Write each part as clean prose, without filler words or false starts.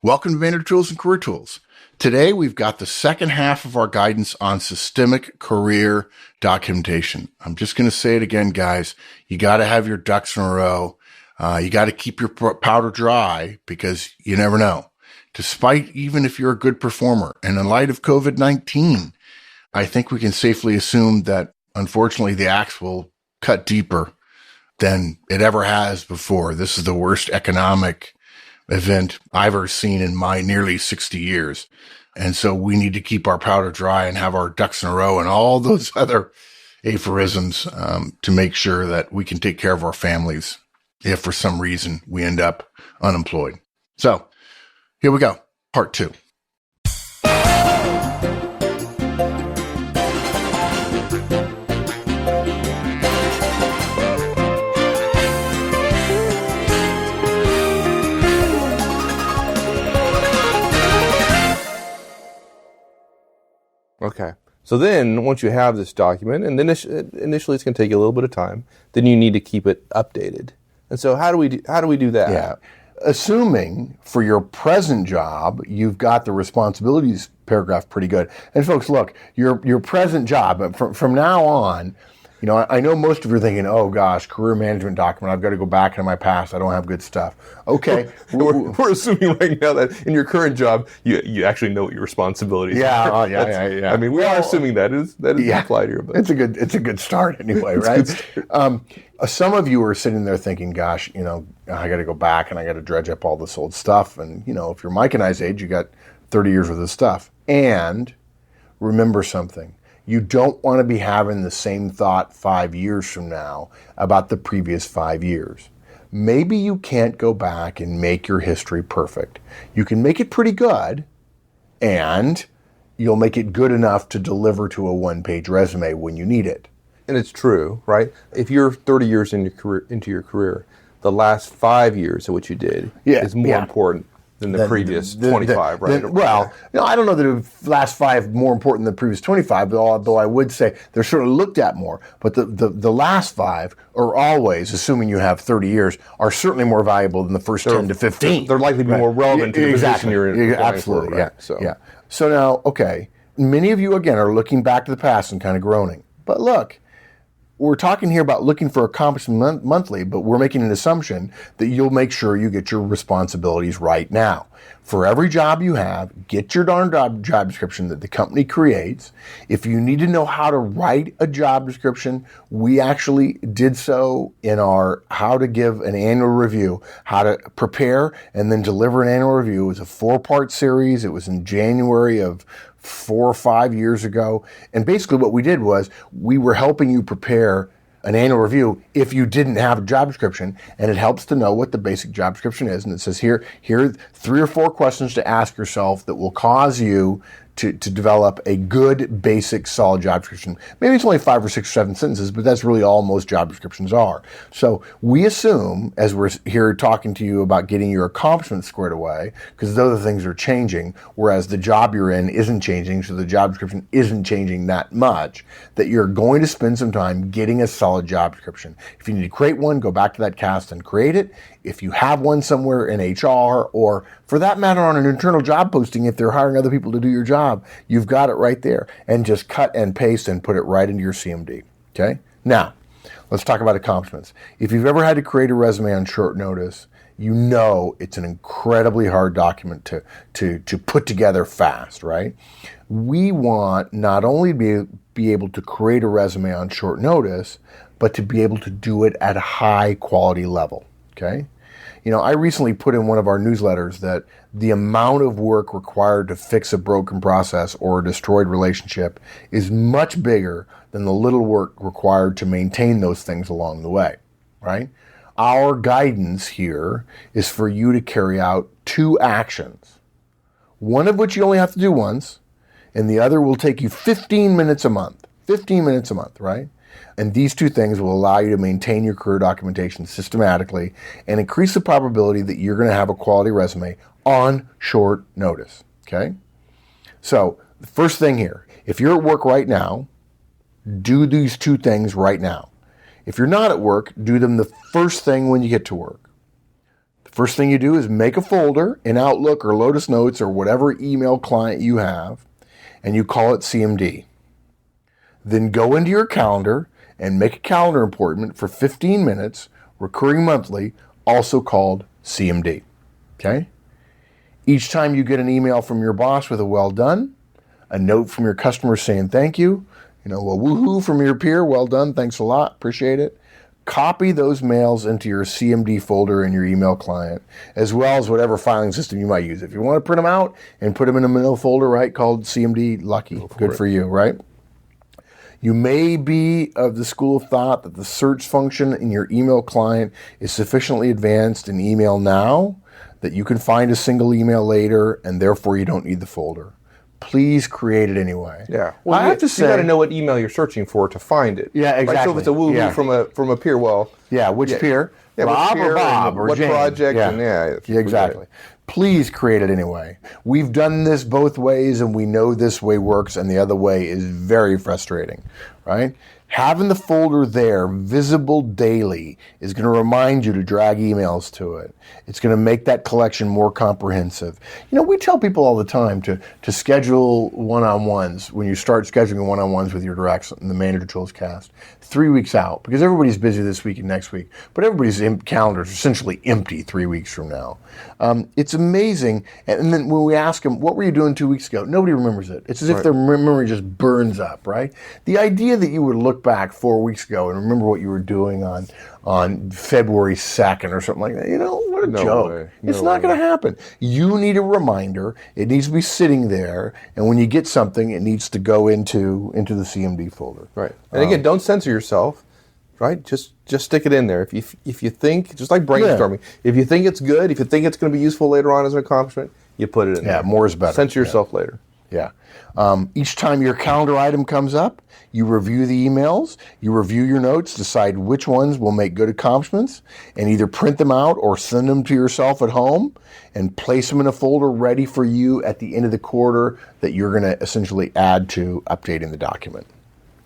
Welcome to Maynard Tools and Career Tools. Today, we've got the second half of our guidance on systemic career documentation. I'm just going to say it again, guys. You got to have your ducks in a row. You got to keep your powder dry because you never know. Despite even if you're a good performer, and in light of COVID-19, I think we can safely assume that, unfortunately, the axe will cut deeper than it ever has before. This is the worst economic event I've ever seen in my nearly 60 years. And so we need to keep our powder dry and have our ducks in a row and all those other aphorisms to make sure that we can take care of our families if for some reason we end up unemployed. So here we go, part 2. Okay. So then, once you have this document, and initially it's going to take you a little bit of time, then you need to keep it updated. And so, how do we do that? Yeah. Assuming for your present job, you've got the responsibilities paragraph pretty good. And folks, look, your present job from now on. You know, I know most of you are thinking, oh gosh, career management document, I've got to go back into my past, I don't have good stuff. Okay. We're assuming right now that in your current job, you actually know what your responsibilities are. Yeah. I mean, we are assuming that is applied here. But it's a good start anyway, right? Some of you are sitting there thinking, gosh, you know, I got to go back and I got to dredge up all this old stuff. And, you know, if you're Mike and I's age, you got 30 years worth of stuff. And remember something. You don't want to be having the same thought 5 years from now about the previous 5 years. Maybe you can't go back and make your history perfect. You can make it pretty good, and you'll make it good enough to deliver to a one-page resume when you need it. And it's true, right? If you're 30 years into your career, the last 5 years of what you did is more important than the previous 25, right? I don't know that the last 5 more important than the previous 25, although I would say they're sort of looked at more. But the last 5 are always, assuming you have 30 years, are certainly more valuable than the first 10 to 15. They're likely to be more relevant to the position you're in. Absolutely, for, right? So now, okay, many of you, again, are looking back to the past and kind of groaning. But look, we're talking here about looking for accomplishment monthly, but we're making an assumption that you'll make sure you get your responsibilities right now. For every job you have, get your darn job description that the company creates. If you need to know how to write a job description, we actually did so in our How to Give an Annual Review, how to prepare and then deliver an annual review. It was a 4-part series. It was in January of 4 or 5 years ago. And basically what we did was we were helping you prepare an annual review if you didn't have a job description, and it helps to know what the basic job description is. And it says here are 3 or 4 questions to ask yourself that will cause you to develop a good, basic, solid job description. Maybe it's only 5 or 6 or 7 sentences, but that's really all most job descriptions are. So we assume, as we're here talking to you about getting your accomplishments squared away, because those other things are changing, whereas the job you're in isn't changing, so the job description isn't changing that much, that you're going to spend some time getting a solid job description. If you need to create one, go back to that cast and create it. If you have one somewhere in HR, or for that matter on an internal job posting, if they're hiring other people to do your job, you've got it right there. And just cut and paste and put it right into your CMD. Okay? Now, let's talk about accomplishments. If you've ever had to create a resume on short notice, you know it's an incredibly hard document to put together fast, right? We want not only to be able to create a resume on short notice, but to be able to do it at a high quality level, okay? You know, I recently put in one of our newsletters that the amount of work required to fix a broken process or a destroyed relationship is much bigger than the little work required to maintain those things along the way, right? Our guidance here is for you to carry out 2 actions, one of which you only have to do once, and the other will take you 15 minutes a month. 15 minutes a month, right? And these 2 things will allow you to maintain your career documentation systematically and increase the probability that you're going to have a quality resume on short notice, okay? So the first thing here, if you're at work right now, do these 2 things right now. If you're not at work, do them the first thing when you get to work. First thing you do is make a folder in Outlook or Lotus Notes or whatever email client you have, and you call it CMD. Then go into your calendar and make a calendar appointment for 15 minutes, recurring monthly, also called CMD. Okay? Each time you get an email from your boss with a well done, a note from your customer saying thank you, a woohoo from your peer, well done, thanks a lot, appreciate it. Copy those mails into your CMD folder in your email client, as well as whatever filing system you might use. If you want to print them out and put them in a middle folder, right, called CMD, lucky, good for you, right? You may be of the school of thought that the search function in your email client is sufficiently advanced in email now that you can find a single email later, and therefore you don't need the folder. Please create it anyway. Yeah. Well, I have to say, you got to know what email you're searching for to find it. Yeah, exactly. Right? So if it's a woohoo from a peer, well, which peer? Yeah, Rob or Bob or what Jane? Project? Exactly. Please create it anyway. We've done this both ways, and we know this way works, and the other way is very frustrating, right? Having the folder there, visible daily, is going to remind you to drag emails to it. It's going to make that collection more comprehensive. We tell people all the time to schedule one-on-ones when you start scheduling one-on-ones with your directs in the Manager Tools cast 3 weeks out, because everybody's busy this week and next week, but everybody's calendars are essentially empty 3 weeks from now. It's amazing. And then when we ask them, what were you doing 2 weeks ago? Nobody remembers it. It's as if their memory just burns up, right? The idea that you would look back 4 weeks ago and remember what you were doing on February 2nd or something like that, what a joke. It's not going to happen. You need a reminder. It needs to be sitting there, and when you get something, it needs to go into the CMD folder. Right. And again, don't censor yourself. Right, just stick it in there. If you think, just like brainstorming, if you think it's good, if you think it's going to be useful later on as an accomplishment, you put it in there. Yeah, more is better. Censor yourself later. Yeah. Each time your calendar item comes up, you review the emails, you review your notes, decide which ones will make good accomplishments, and either print them out or send them to yourself at home and place them in a folder ready for you at the end of the quarter that you're going to essentially add to updating the document.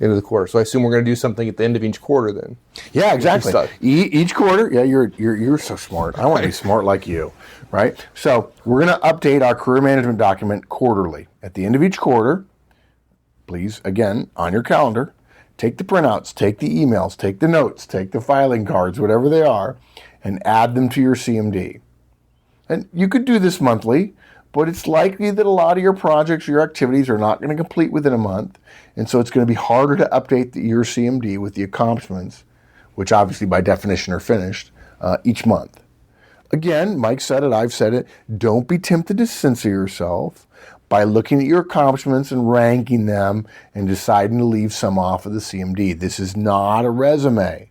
End of the quarter. So I assume we're going to do something at the end of each quarter then. Yeah, exactly. Each quarter. Yeah, you're so smart. I want to be smart like you, right? So we're going to update our career management document quarterly. At the end of each quarter, please, again, on your calendar, take the printouts, take the emails, take the notes, take the filing cards, whatever they are, and add them to your CMD. And you could do this monthly, but it's likely that a lot of your projects, your activities are not going to complete within a month. And so it's going to be harder to update your CMD with the accomplishments, which obviously by definition are finished, each month. Again, Mike said it, I've said it, don't be tempted to censor yourself by looking at your accomplishments and ranking them and deciding to leave some off of the CMD. This is not a resume.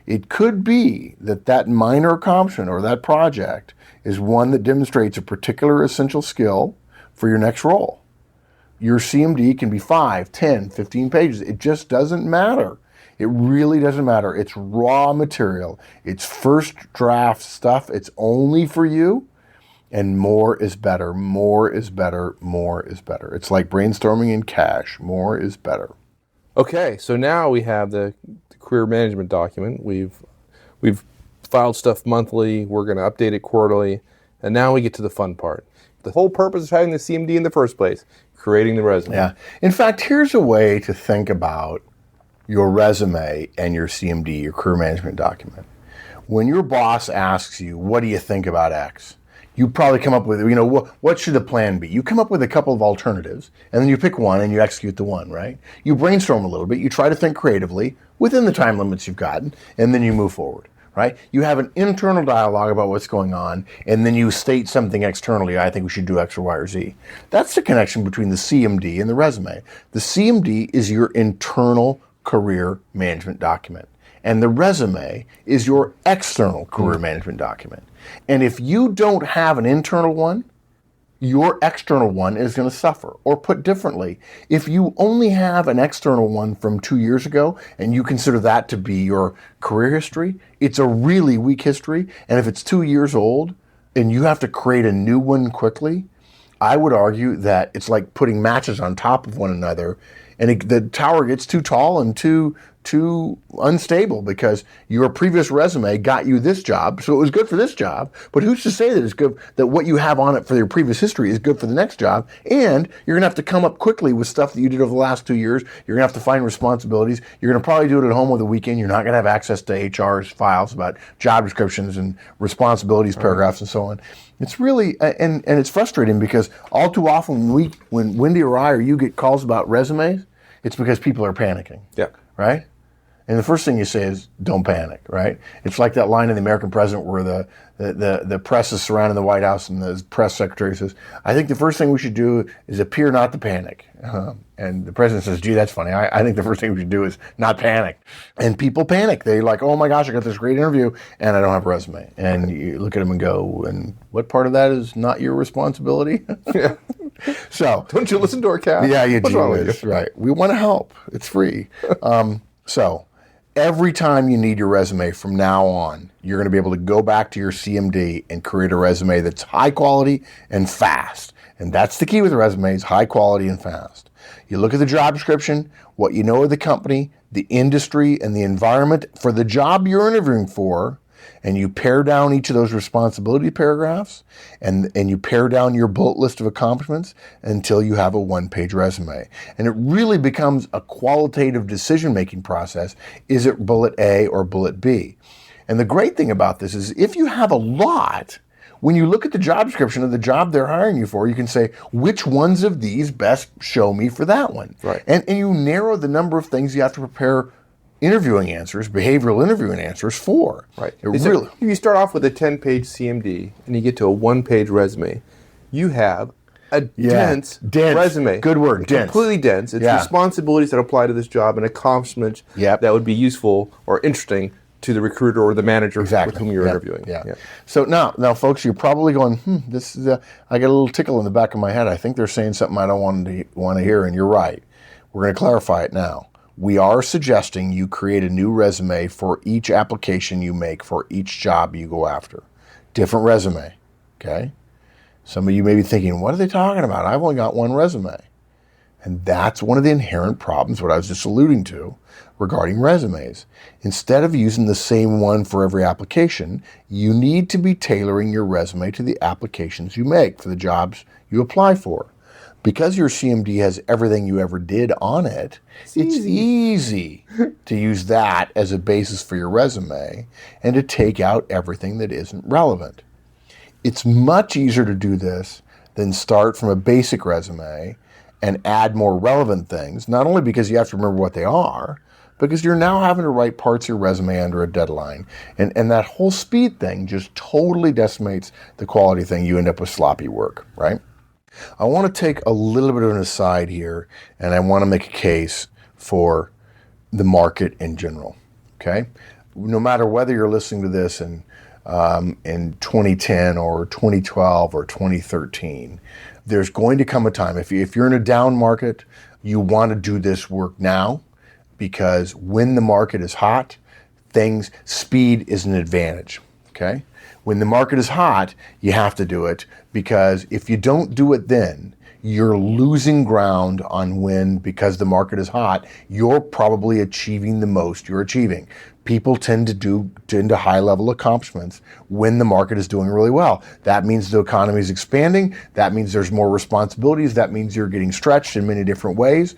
It could be that minor accomplishment or that project is one that demonstrates a particular essential skill for your next role. Your CMD can be 5, 10, 15 pages. It just doesn't matter. It really doesn't matter. It's raw material. It's first draft stuff. It's only for you. And more is better. More is better. More is better. It's like brainstorming in cash. More is better. Okay, so now we have the career management document. We've filed stuff monthly. We're going to update it quarterly. And now we get to the fun part. The whole purpose of having the CMD in the first place, creating the resume. Yeah. In fact, here's a way to think about your resume and your CMD, your career management document. When your boss asks you, what do you think about X? You probably come up with, what should the plan be? You come up with a couple of alternatives, and then you pick one and you execute the one, right? You brainstorm a little bit. You try to think creatively within the time limits you've gotten, and then you move forward. Right? You have an internal dialogue about what's going on, and then you state something externally. I think we should do X or Y or Z. That's the connection between the CMD and the resume. The CMD is your internal career management document, and the resume is your external career management document. And if you don't have an internal one, your external one is going to suffer. Or put differently, if you only have an external one from 2 years ago and you consider that to be your career history, it's a really weak history. And if it's 2 years old and you have to create a new one quickly, I would argue that it's like putting matches on top of one another, and the tower gets too tall and too too unstable because your previous resume got you this job, so it was good for this job. But who's to say that it's good, that what you have on it for your previous history is good for the next job? And you're gonna have to come up quickly with stuff that you did over the last 2 years. You're gonna have to find responsibilities. You're gonna probably do it at home over the weekend. You're not gonna have access to HR's files about job descriptions and responsibilities paragraphs and so on. It's really, and it's frustrating because all too often when Wendy or I or you get calls about resumes, it's because people are panicking. Yeah. Right? And the first thing you say is, don't panic, right? It's like that line in The American President where the press is surrounding the White House and the press secretary says, I think the first thing we should do is appear not to panic. And the president says, gee, that's funny. I think the first thing we should do is not panic. And people panic. They're like, oh my gosh, I got this great interview and I don't have a resume. And you look at them and go, and what part of that is not your responsibility? Yeah. So Don't you listen to our cast? yeah, you What's do. wrong with you? Right. We want to help. It's free. So every time you need your resume from now on, you're going to be able to go back to your CMD and create a resume that's high quality and fast. And that's the key with resumes, high quality and fast. You look at the job description, what you know of the company, the industry, and the environment for the job you're interviewing for, and you pare down each of those responsibility paragraphs, and you pare down your bullet list of accomplishments until you have a one-page resume. And it really becomes a qualitative decision-making process. Is it bullet A or bullet B? And the great thing about this is if you have a lot, when you look at the job description of the job they're hiring you for, you can say, which ones of these best show me for that one? Right. And you narrow the number of things you have to prepare interviewing answers, behavioral interviewing answers for. Right. It really, If you start off with a 10-page CMD and you get to a one-page resume, you have a dense resume. Good word, dense. Completely dense. It's Yeah. responsibilities that apply to this job and accomplishments Yep. that would be useful or interesting to the recruiter or the manager with whom you're Yep. interviewing. Yeah. So now, folks, you're probably going, this is I got a little tickle in the back of my head. I think they're saying something I don't want to hear, and you're right. We're going to clarify it now. We are suggesting you create a new resume for each application you make for each job you go after. Different resume, okay? Some of you may be thinking, what are they talking about? I've only got one resume. And that's one of the inherent problems, what I was just alluding to, regarding resumes. Instead of using the same one for every application, you need to be tailoring your resume to the applications you make for the jobs you apply for. Because your CMD has everything you ever did on it, it's easy to use that as a basis for your resume and to take out everything that isn't relevant. It's much easier to do this than start from a basic resume and add more relevant things, not only because you have to remember what they are, because you're now having to write parts of your resume under a deadline. And that whole speed thing just totally decimates the quality thing. You end up with sloppy work, right? I want to take a little bit of an aside here, and I want to make a case for the market in general, okay? No matter whether you're listening to this in 2010 or 2012 or 2013, there's going to come a time, if you're in a down market, you want to do this work now, because when the market is hot, speed is an advantage, okay? When the market is hot, you have to do it, because if you don't do it then, you're losing ground on when, because the market is hot, you're probably achieving the most you're achieving. People tend to high-level accomplishments when the market is doing really well. That means the economy is expanding. That means there's more responsibilities. That means you're getting stretched in many different ways.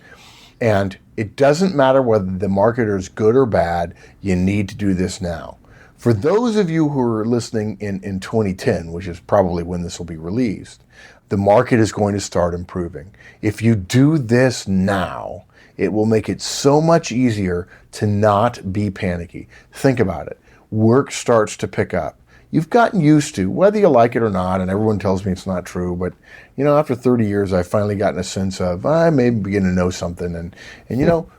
And it doesn't matter whether the market is good or bad, you need to do this now. For those of you who are listening in 2010, which is probably when this will be released, the market is going to start improving. If you do this now, it will make it so much easier to not be panicky. Think about it. Work starts to pick up. You've gotten used to, whether you like it or not, and everyone tells me it's not true, but after 30 years, I've finally gotten a sense of, I may begin to know something. And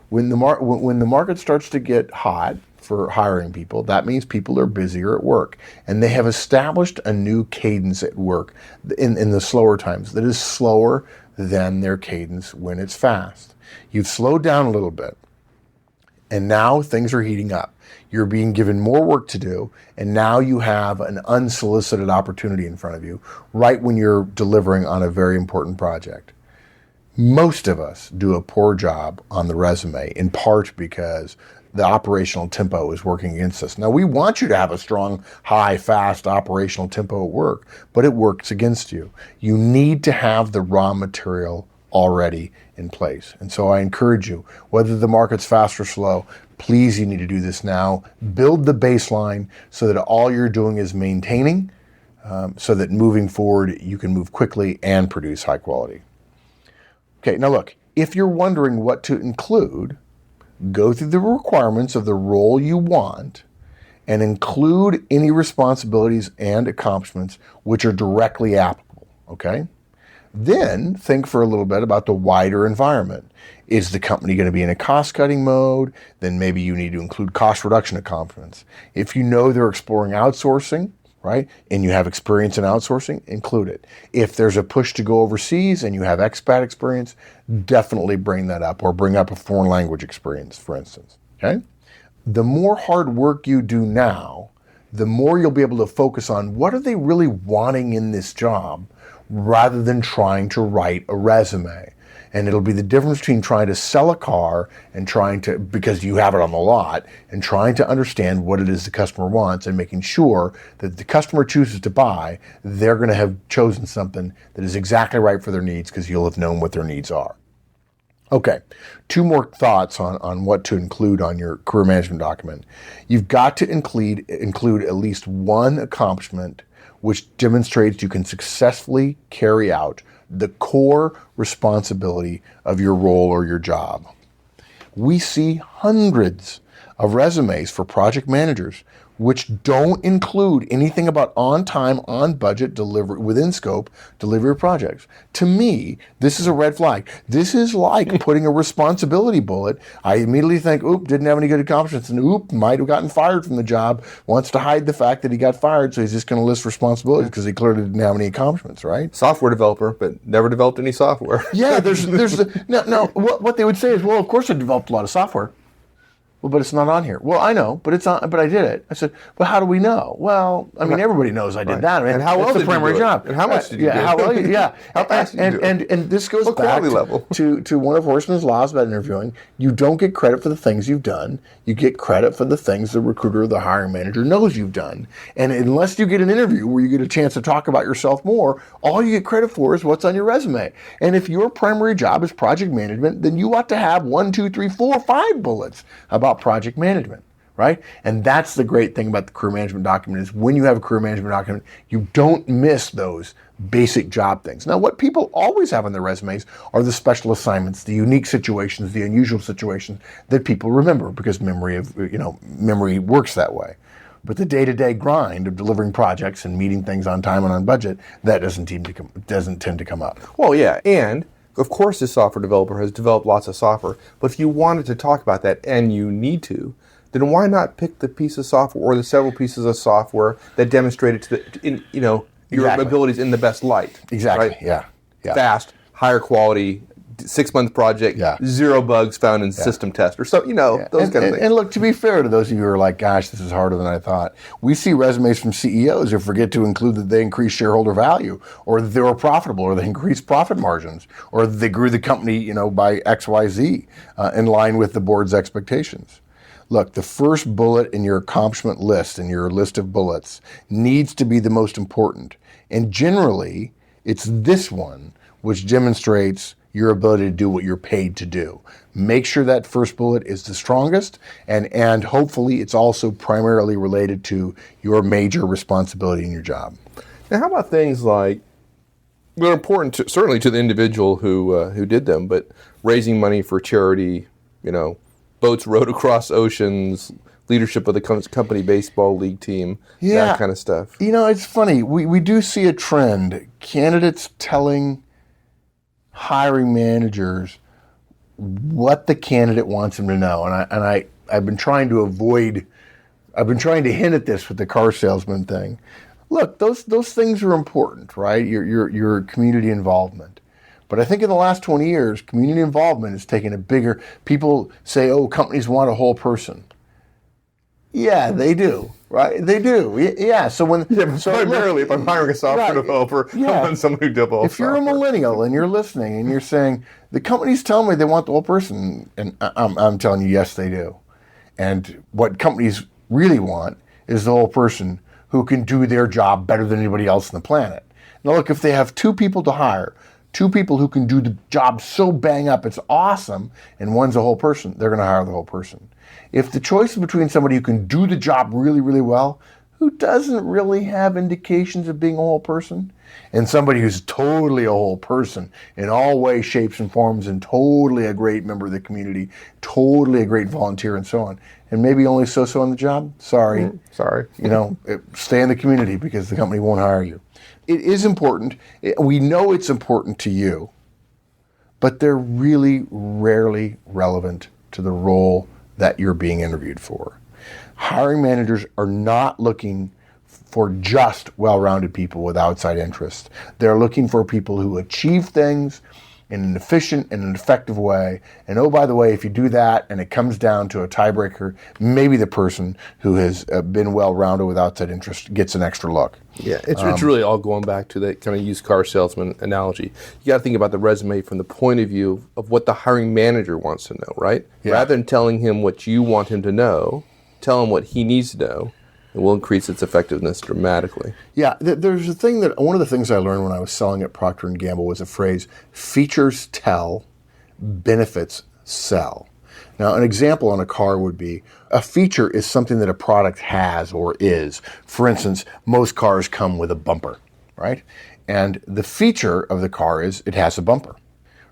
when the market starts to get hot for hiring people, that means people are busier at work, and they have established a new cadence at work in the slower times that is slower than their cadence when it's fast. You've slowed down a little bit, and now things are heating up. You're being given more work to do, and now you have an unsolicited opportunity in front of you right when you're delivering on a very important project. Most of us do a poor job on the resume, in part because the operational tempo is working against us. Now, we want you to have a strong, high, fast operational tempo at work, but it works against you. You need to have the raw material already in place. And so I encourage you, whether the market's fast or slow, please, you need to do this now. Build the baseline so that all you're doing is maintaining, so that moving forward, you can move quickly and produce high quality. Okay, now look, if you're wondering what to include, go through the requirements of the role you want and include any responsibilities and accomplishments which are directly applicable, okay? Then think for a little bit about the wider environment. Is the company going to be in a cost-cutting mode? Then maybe you need to include cost reduction accomplishments. If you know they're exploring outsourcing, right, and you have experience in outsourcing, include it. If there's a push to go overseas and you have expat experience, definitely bring that up, or bring up a foreign language experience, for instance, okay? The more hard work you do now, the more you'll be able to focus on what are they really wanting in this job, rather than trying to write a resume. And it'll be the difference between trying to sell a car and trying to, because you have it on the lot, and trying to understand what it is the customer wants and making sure that if the customer chooses to buy, they're going to have chosen something that is exactly right for their needs, because you'll have known what their needs are. Okay, 2 more thoughts on what to include on your career management document. You've got to include at least one accomplishment which demonstrates you can successfully carry out the core responsibility of your role or your job. We see hundreds of resumes for project managers which don't include anything about on time, on budget, delivery, within scope, delivery of projects. To me, this is a red flag. This is like putting a responsibility bullet. I immediately think, oop, didn't have any good accomplishments, and oop, might have gotten fired from the job, wants to hide the fact that he got fired, so he's just going to list responsibilities because he clearly didn't have any accomplishments, right? Software developer, but never developed any software. Yeah, what they would say is, well, of course I developed a lot of software. Well, but it's not on here. Well, I know, but it's on. But I did it. I said, but how do we know? Well, I mean, everybody knows I did that. I mean, and how well that's did the primary you do it? job? And how much did you do? How well? Yeah. How fast did you do it? And this goes What back quality level? to one of Horstman's laws about interviewing. You don't get credit for the things you've done. You get credit for the things the recruiter or the hiring manager knows you've done. And unless you get an interview where you get a chance to talk about yourself more, all you get credit for is what's on your resume. And if your primary job is project management, then you ought to have 1, 2, 3, 4, 5 bullets about project management. Right? And that's the great thing about the career management document, is when you have a career management document, you don't miss those basic job things. Now, what people always have on their resumes are the special assignments, the unique situations, the unusual situations that people remember, because memory works that way. But the day-to-day grind of delivering projects and meeting things on time and on budget, that doesn't tend to come up. Well, yeah, and of course this software developer has developed lots of software, but if you wanted to talk about that, and you need to, then why not pick the piece of software or the several pieces of software that demonstrated your Exactly. abilities in the best light? Exactly. Right? Yeah. Fast, higher quality, 6-month project, 0 bugs found in system test, or so those kind of things. And look, to be fair to those of you who are like, gosh, this is harder than I thought, we see resumes from CEOs who forget to include that they increased shareholder value, or that they were profitable, or they increased profit margins, or they grew the company by XYZ in line with the board's expectations. Look, the first bullet in your accomplishment list, in your list of bullets, needs to be the most important. And generally, it's this one which demonstrates your ability to do what you're paid to do. Make sure that first bullet is the strongest, and hopefully it's also primarily related to your major responsibility in your job. Now, how about things like, they're important certainly to the individual who did them, but raising money for charity, boats rowed across oceans, leadership of the company baseball league team, that kind of stuff. It's funny. We do see a trend. Candidates telling hiring managers what the candidate wants them to know. And I've been trying to hint at this with the car salesman thing. Look, those things are important, right? Your community involvement. But I think in the last 20 years, community involvement has taken a bigger, people say, oh, companies want a whole person. Yeah, they do, right? They do. Yeah. So primarily, if I'm hiring a software developer, I want someone who develops If you're software. a millennial and you're listening and you're saying, the companies tell me they want the whole person, and I'm telling you, yes, they do. And what companies really want is the whole person who can do their job better than anybody else on the planet. Now look, if they have two people to hire, two people who can do the job so bang up it's awesome, and one's a whole person, they're going to hire the whole person. If the choice is between somebody who can do the job really, really well, who doesn't really have indications of being a whole person, and somebody who's totally a whole person in all ways, shapes, and forms, and totally a great member of the community, totally a great volunteer, and so on, and maybe only so-so on the job, sorry. Sorry. Stay in the community because the company won't hire you. It is important. We know it's important to you, but they're really rarely relevant to the role that you're being interviewed for. Hiring managers are not looking for just well-rounded people with outside interests. They're looking for people who achieve things in an efficient and an effective way. And oh, by the way, if you do that and it comes down to a tiebreaker, maybe the person who has been well-rounded with outside interest gets an extra look. Yeah, it's really all going back to that kind of used car salesman analogy. You got to think about the resume from the point of view of what the hiring manager wants to know, right? Yeah. Rather than telling him what you want him to know, tell him what he needs to know. It will increase its effectiveness dramatically. Yeah, there's a thing one of the things I learned when I was selling at Procter & Gamble was a phrase, features tell, benefits sell. Now, an example on a car would be, a feature is something that a product has or is. For instance, most cars come with a bumper, right? And the feature of the car is it has a bumper,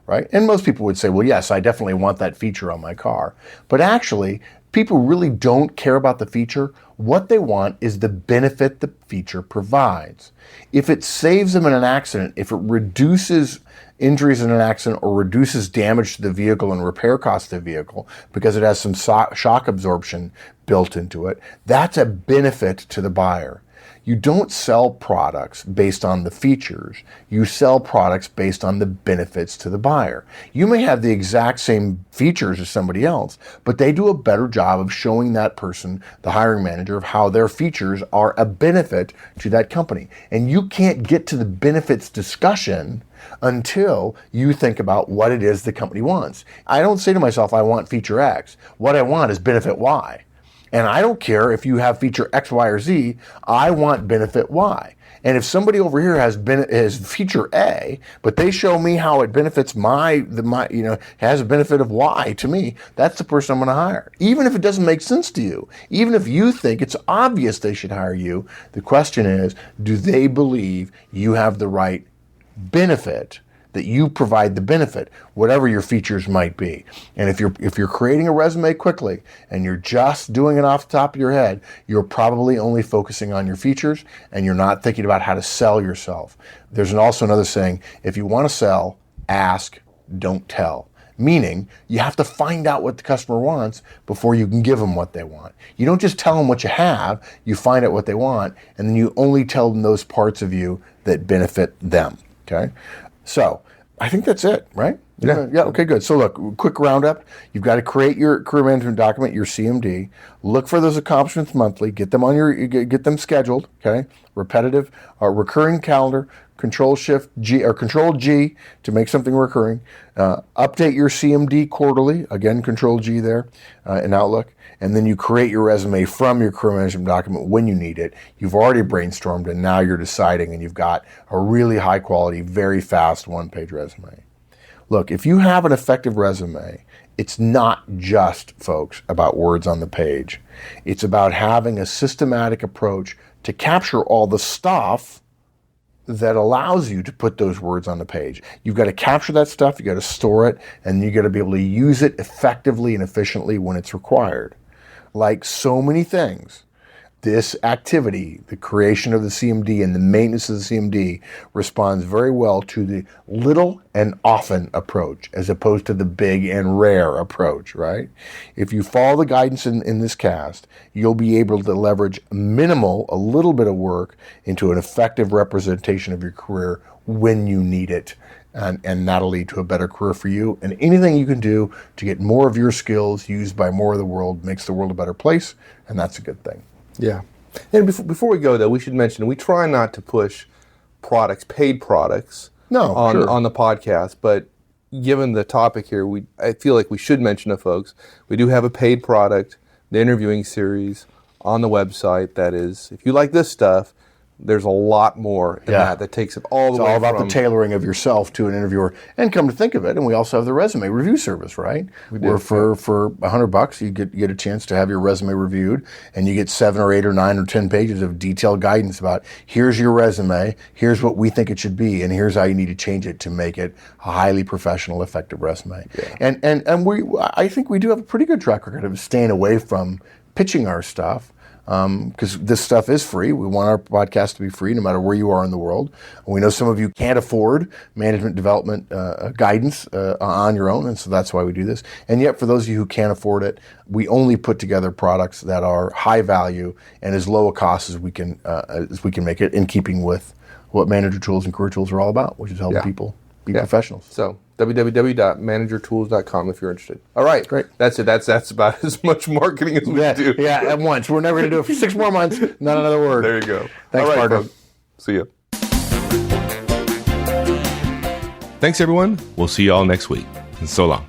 right? And most people would say, well, yes, I definitely want that feature on my car. But actually, people really don't care about the feature. What they want is the benefit the feature provides. If it saves them in an accident, if it reduces injuries in an accident or reduces damage to the vehicle and repair costs of the vehicle because it has some shock absorption built into it, that's a benefit to the buyer. You don't sell products based on the features. You sell products based on the benefits to the buyer. You may have the exact same features as somebody else, but they do a better job of showing that person, the hiring manager, of how their features are a benefit to that company. And you can't get to the benefits discussion until you think about what it is the company wants. I don't say to myself, I want feature X. What I want is benefit Y. And I don't care if you have feature X, Y, or Z, I want benefit Y. And if somebody over here has feature A, but they show me how it benefits has a benefit of Y to me, that's the person I'm going to hire. Even if it doesn't make sense to you, even if you think it's obvious they should hire you, the question is, do they believe you have the right benefit, that you provide the benefit, whatever your features might be. And if you're creating a resume quickly and you're just doing it off the top of your head, you're probably only focusing on your features and you're not thinking about how to sell yourself. There's also another saying, if you want to sell, ask, don't tell. Meaning, you have to find out what the customer wants before you can give them what they want. You don't just tell them what you have, you find out what they want, and then you only tell them those parts of you that benefit them, okay? So, I think that's it, right? Yeah. Yeah, okay, good. So look, quick roundup. You've got to create your career management document, your CMD. Look for those accomplishments monthly. Get them scheduled, okay? Repetitive, recurring calendar, Control G to make something recurring. Update your CMD quarterly. Again, Control G there in Outlook. And then you create your resume from your career management document when you need it. You've already brainstormed and now you're deciding and you've got a really high quality, very fast one-page resume. Look, if you have an effective resume, it's not just, folks, about words on the page. It's about having a systematic approach to capture all the stuff that allows you to put those words on the page. You've got to capture that stuff, you got to store it, and you got to be able to use it effectively and efficiently when it's required. Like so many things, this activity, the creation of the CMD and the maintenance of the CMD, responds very well to the little and often approach as opposed to the big and rare approach, right? If you follow the guidance in this cast, you'll be able to leverage a little bit of work into an effective representation of your career when you need it. And that'll lead to a better career for you. And anything you can do to get more of your skills used by more of the world makes the world a better place, and that's a good thing. Yeah. And before we go, though, we should mention we try not to push paid products on the podcast, but given the topic here, I feel like we should mention to folks, we do have a paid product the interviewing series on the website. That is, if you like this stuff, there's a lot more in that takes it all the way. It's all about from the tailoring of yourself to an interviewer. And come to think of it, and we also have the resume review service, right? Where for $100 you get a chance to have your resume reviewed, and you get 7 or 8 or 9 or 10 pages of detailed guidance about here's your resume, here's what we think it should be, and here's how you need to change it to make it a highly professional, effective resume. Yeah. And I think we do have a pretty good track record of staying away from pitching our stuff. Because this stuff is free. We want our podcast to be free no matter where you are in the world. We know some of you can't afford management development guidance on your own, and so that's why we do this. And yet, for those of you who can't afford it, we only put together products that are high value and as low a cost as we can make it, in keeping with what Manager Tools and Career Tools are all about, which is helping people be professionals. So www.managertools.com if you're interested. All right, great. That's it. That's about as much marketing as we do. Yeah, at once. We're never going to do it for 6 more months. Not another word. There you go. Thanks, all right, partner. folks. See ya. Thanks, everyone. We'll see you all next week. And so long.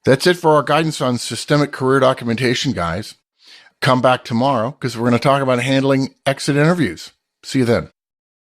That's it for our guidance on systemic career documentation, guys. Come back tomorrow because we're going to talk about handling exit interviews. See you then.